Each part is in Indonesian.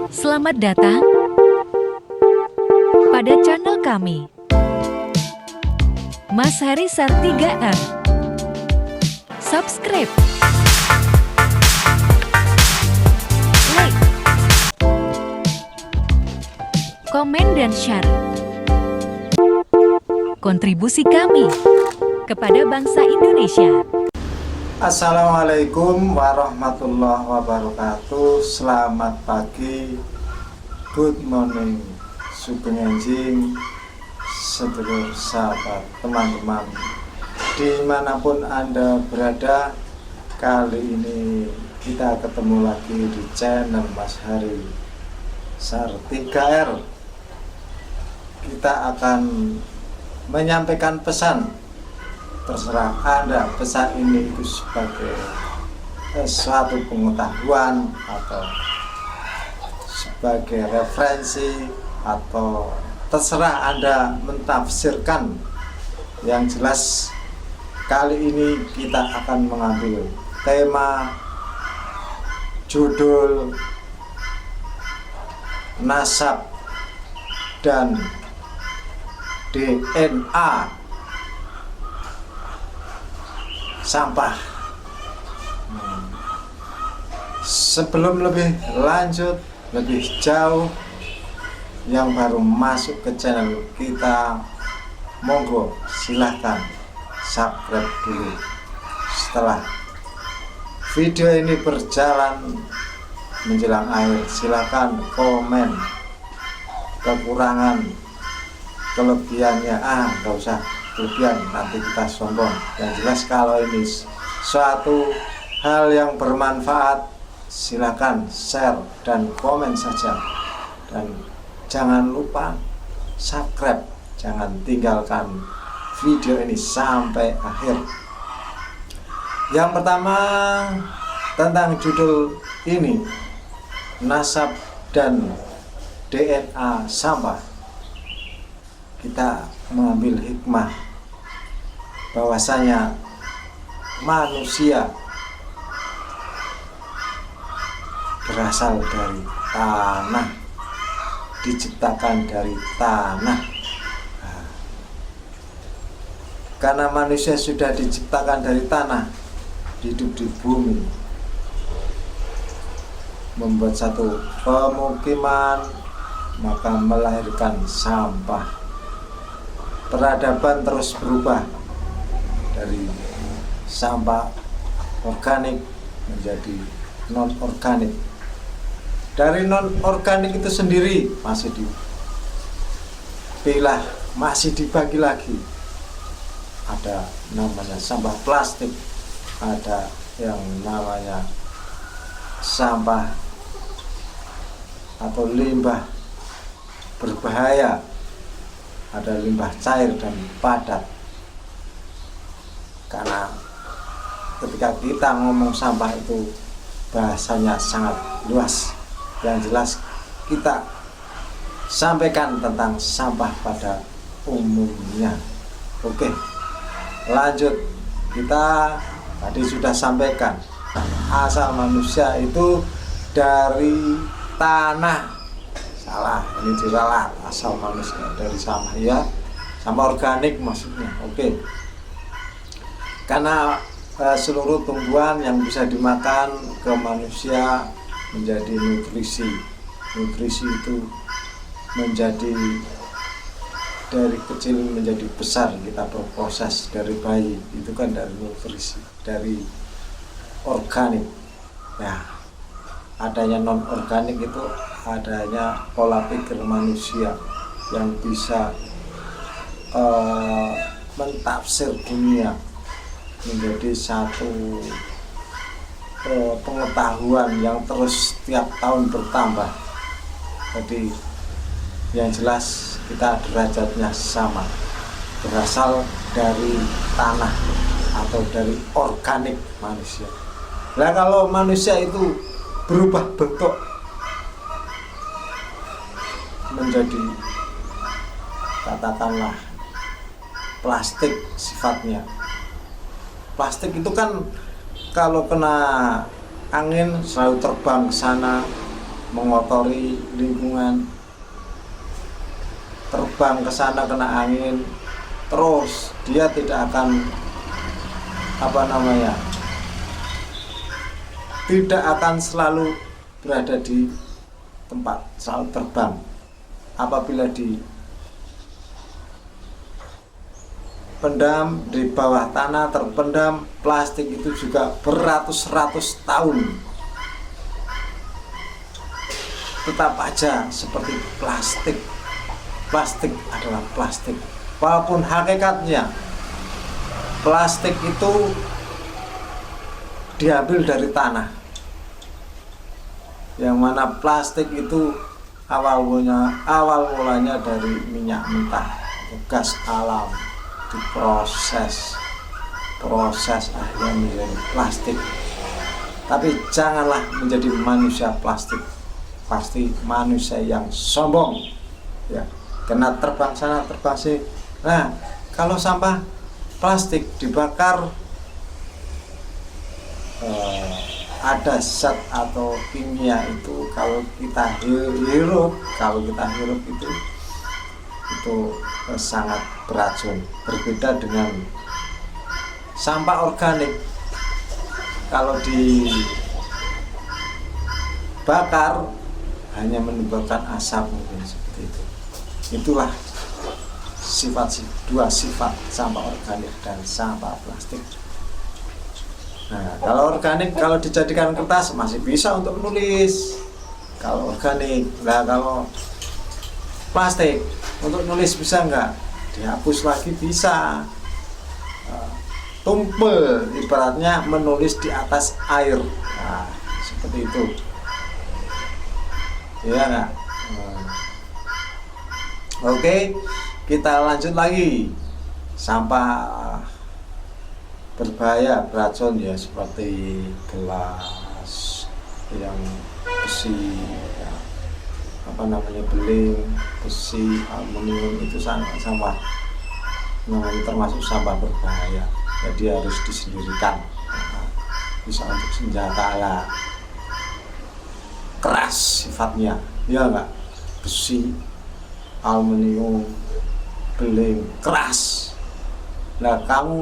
Selamat datang pada channel kami, Mas Heri Sartiga. Subscribe, like, komen dan share. Kontribusi kami kepada bangsa Indonesia. Assalamualaikum warahmatullahi wabarakatuh. Selamat pagi, good morning, sugeng enjing, sedulur sahabat, teman-teman dimanapun Anda berada. Kali ini kita ketemu lagi di channel Mas Heri Sartiga. Kita akan menyampaikan pesan. Terserah Anda pesan ini itu sebagai suatu pengetahuan atau sebagai referensi, atau terserah Anda mentafsirkan. Yang jelas kali ini kita akan mengambil tema judul nasab dan DNA sampah. Sebelum lebih lanjut, lebih jauh, yang baru masuk ke channel kita, monggo silahkan subscribe dulu. Setelah video ini berjalan menjelang akhir, silahkan komen kekurangan, kelebihannya. Nggak usah kelebihan, nanti kita sombong. Yang jelas kalau ini suatu hal yang bermanfaat, silakan share dan komen saja, dan jangan lupa subscribe, jangan tinggalkan video ini sampai akhir. Yang pertama, tentang judul ini, nasab dan DNA sampah, kita mengambil hikmah bahwasanya manusia berasal dari tanah, diciptakan dari tanah. Karena manusia sudah diciptakan dari tanah, hidup di bumi, membuat satu pemukiman, maka melahirkan sampah. Peradaban terus berubah dari sampah organik menjadi non organik. Dari non organik itu sendiri masih dipilah, masih dibagi lagi. Ada namanya sampah plastik, ada yang namanya sampah atau limbah berbahaya, ada limbah cair dan padat. Karena ketika kita ngomong sampah itu bahasanya sangat luas. Yang jelas kita sampaikan tentang sampah pada umumnya. Oke, lanjut. Kita tadi sudah sampaikan asal manusia itu dari tanah. Salah, ini diralat. Asal manusia dari sampah, ya, sampah organik maksudnya. Oke. Karena seluruh tumbuhan yang bisa dimakan ke manusia menjadi nutrisi. Nutrisi itu menjadi dari kecil menjadi besar, kita berproses dari bayi, itu kan dari nutrisi, dari organik. Ya, adanya non organik itu adanya pola pikir manusia yang bisa mentafsir dunia menjadi satu pengetahuan yang terus setiap tahun bertambah. Jadi yang jelas kita derajatnya sama, berasal dari tanah atau dari organik manusia. Nah, kalau manusia itu berubah bentuk menjadi katakanlah plastik sifatnya. Plastik itu kan kalau kena angin selalu terbang ke sana mengotori lingkungan, terbang ke sana kena angin, terus dia tidak akan tidak akan selalu berada di tempat, selalu terbang. Apabila pendam di bawah tanah, terpendam, plastik itu juga beratus-ratus tahun tetap aja seperti plastik. Plastik adalah plastik, walaupun hakikatnya plastik itu diambil dari tanah, yang mana plastik itu awal mulanya dari minyak mentah atau gas alam, diproses akhirnya menjadi plastik. Tapi janganlah menjadi manusia plastik, pasti manusia yang sombong ya, kena terbang sana terbang sini. Nah, kalau sampah plastik dibakar ada zat atau kimia itu kalau kita hirup itu sangat beracun. Berbeda dengan sampah organik, kalau dibakar hanya menimbulkan asap, mungkin seperti itu. Itulah dua sifat sampah organik dan sampah plastik. Nah, kalau organik, kalau dijadikan kertas masih bisa untuk menulis. Kalau organik, nah kalau plastik untuk nulis bisa enggak? Dihapus lagi bisa. Tumpel, ibaratnya menulis di atas air. Nah, seperti itu. Ya enggak? Oke, kita lanjut lagi. Sampah berbahaya, beracun ya, seperti gelas yang besi ya, beling, besi, aluminium, itu sampah namanya, termasuk sampah berbahaya. Jadi harus disendirikan. Bisa untuk senjata lah, keras sifatnya ya enggak, besi, aluminium, beling, keras. Nah,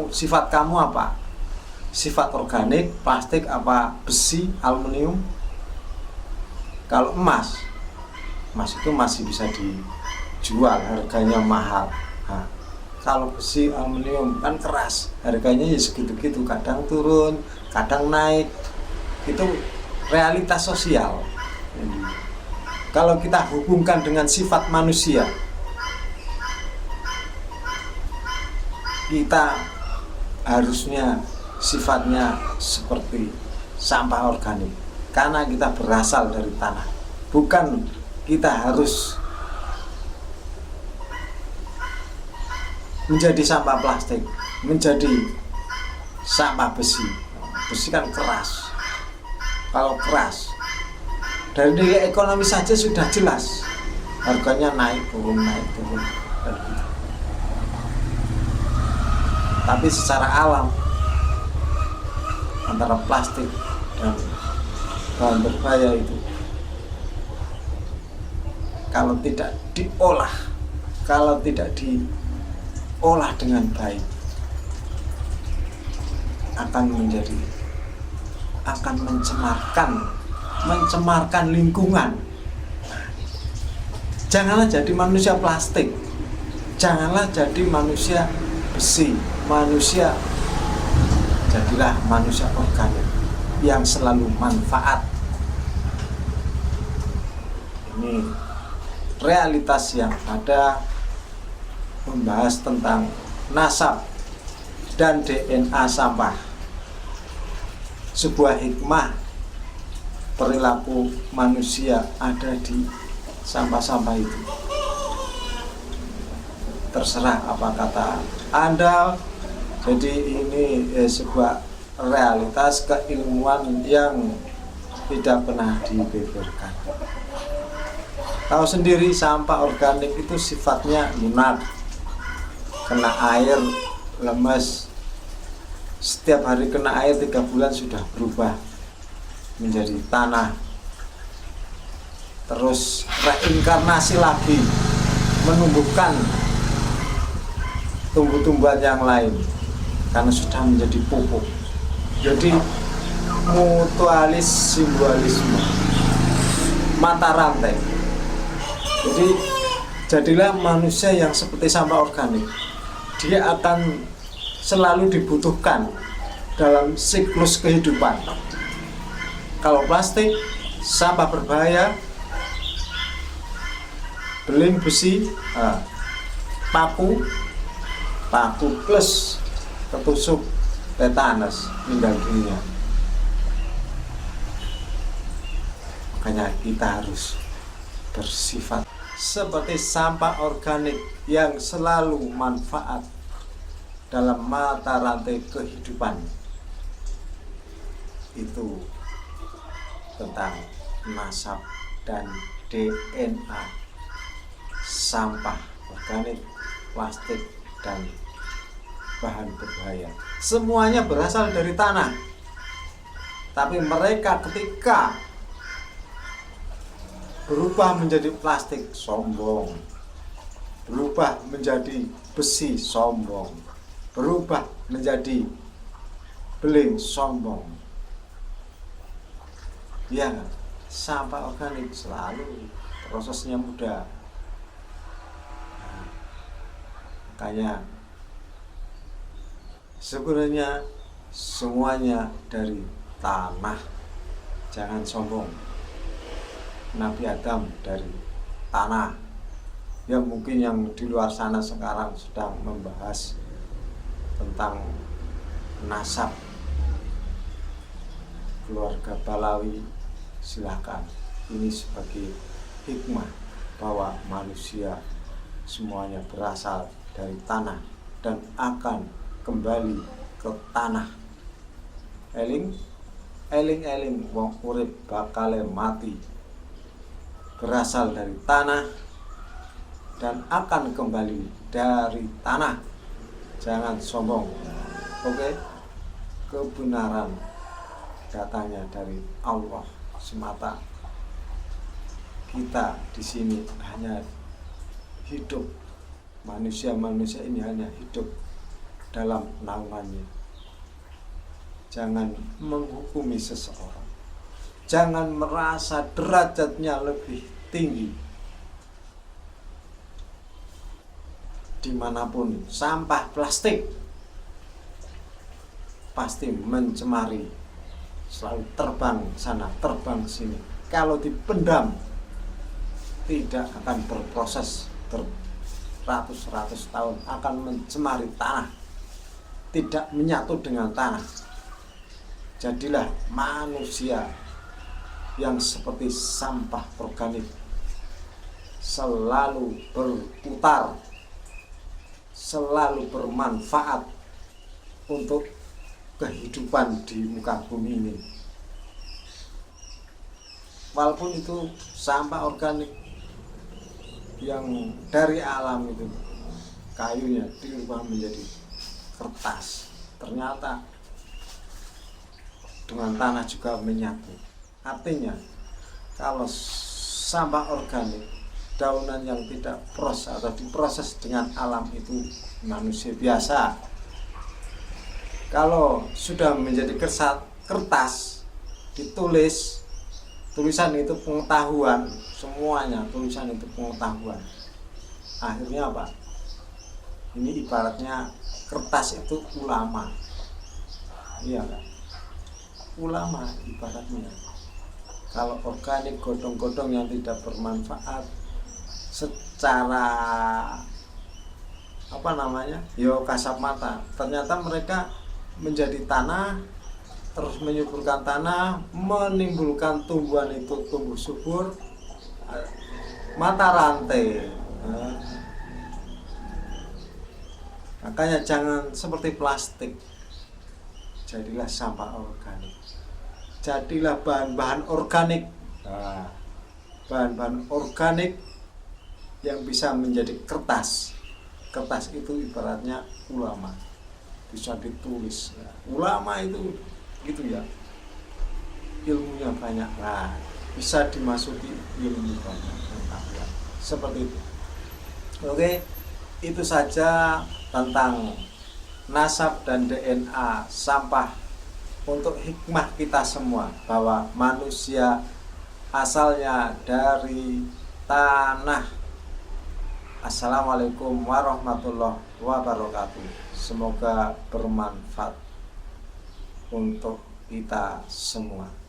sifat kamu apa? Sifat organik, plastik, apa besi, aluminium? Kalau emas itu masih bisa dijual, harganya mahal. Nah, kalau besi, aluminium kan keras, harganya ya segitu-gitu, kadang turun, kadang naik. Itu realitas sosial. Kalau kita hubungkan dengan sifat manusia, kita harusnya sifatnya seperti sampah organik, karena kita berasal dari tanah. Bukan kita harus menjadi sampah plastik, menjadi sampah besi. Besi kan keras. Kalau keras, dari nilai ekonomi saja sudah jelas, harganya naik turun. Tapi secara alam, antara plastik dan bahan berbahaya itu, kalau tidak diolah dengan baik, akan mencemarkan lingkungan. Janganlah jadi manusia plastik, janganlah jadi manusia besi, jadilah manusia organik yang selalu manfaat. Ini realitas yang ada, membahas tentang nasab dan DNA sampah. Sebuah hikmah perilaku manusia ada di sampah-sampah itu. Terserah apa kata Anda. Jadi ini sebuah realitas keilmuan yang tidak pernah dibeberkan. Tahu sendiri, sampah organik itu sifatnya lunak, kena air lemes. Setiap hari kena air 3 bulan sudah berubah menjadi tanah. terus reinkarnasi lagi, menumbuhkan tumbuh-tumbuhan yang lain karena sudah menjadi pupuk. Jadi mutualis simbolisme, mata rantai. Jadi jadilah manusia yang seperti sampah organik. Dia akan selalu dibutuhkan dalam siklus kehidupan. Kalau plastik, sampah berbahaya, beling besi, paku plus ketusuk tetanus, meninggal dunia. Makanya kita harus bersifat seperti sampah organik yang selalu manfaat dalam mata rantai kehidupan. Itu tentang nasab dan DNA sampah organik, plastik, dan bahan berbahaya. Semuanya berasal dari tanah. Tapi mereka ketika berubah menjadi plastik, sombong. Berubah menjadi besi, sombong. Berubah menjadi beling, sombong. Ya, sampah organik selalu prosesnya mudah. Makanya sebenarnya semuanya dari tanah. Jangan sombong. Nabi Adam dari tanah. Ya mungkin yang di luar sana sekarang sedang membahas tentang nasab keluarga Balawi, silakan. Ini sebagai hikmah bahwa manusia semuanya berasal dari tanah dan akan kembali ke tanah. Eling wong urip bakale mati, berasal dari tanah dan akan kembali dari tanah. Jangan sombong. Oke? Kebenaran datangnya dari Allah semata. Kita di sini hanya hidup, manusia ini hanya hidup dalam naungannya. Jangan menghukumi seseorang. Jangan merasa derajatnya lebih tinggi. Dimanapun sampah plastik pasti mencemari, selalu terbang sana, terbang sini. Kalau dipendam tidak akan berproses beratus-ratus tahun, akan mencemari tanah, tidak menyatu dengan tanah. Jadilah manusia yang seperti sampah organik, selalu berputar, selalu bermanfaat untuk kehidupan di muka bumi ini. Walaupun itu sampah organik yang dari alam itu, kayunya dirubah menjadi kertas, ternyata dengan tanah juga menyatu. Artinya kalau sampah organik, daunan yang tidak proses atau diproses dengan alam itu manusia biasa. Kalau sudah menjadi kertas, ditulis, tulisan itu pengetahuan, semuanya tulisan itu pengetahuan. Akhirnya apa? Ini ibaratnya kertas itu ulama. Iya kan? Ulama ibaratnya. Kalau organik godong-godong yang tidak bermanfaat secara kasat mata, ternyata mereka menjadi tanah, terus menyuburkan tanah, menimbulkan tumbuhan itu tumbuh subur, mata rantai. Makanya jangan seperti plastik. Jadilah sampah organik. Jadilah bahan-bahan organik. Bahan-bahan organik yang bisa menjadi kertas. Kertas itu ibaratnya ulama, bisa ditulis. Ulama itu gitu ya, ilmunya banyak. bisa dimasuki ilmu pengetahuan. Seperti itu. Oke, itu saja tentang nasab dan DNA sampah untuk hikmah kita semua, bahwa manusia asalnya dari tanah. Assalamualaikum warahmatullahi wabarakatuh. Semoga bermanfaat untuk kita semua.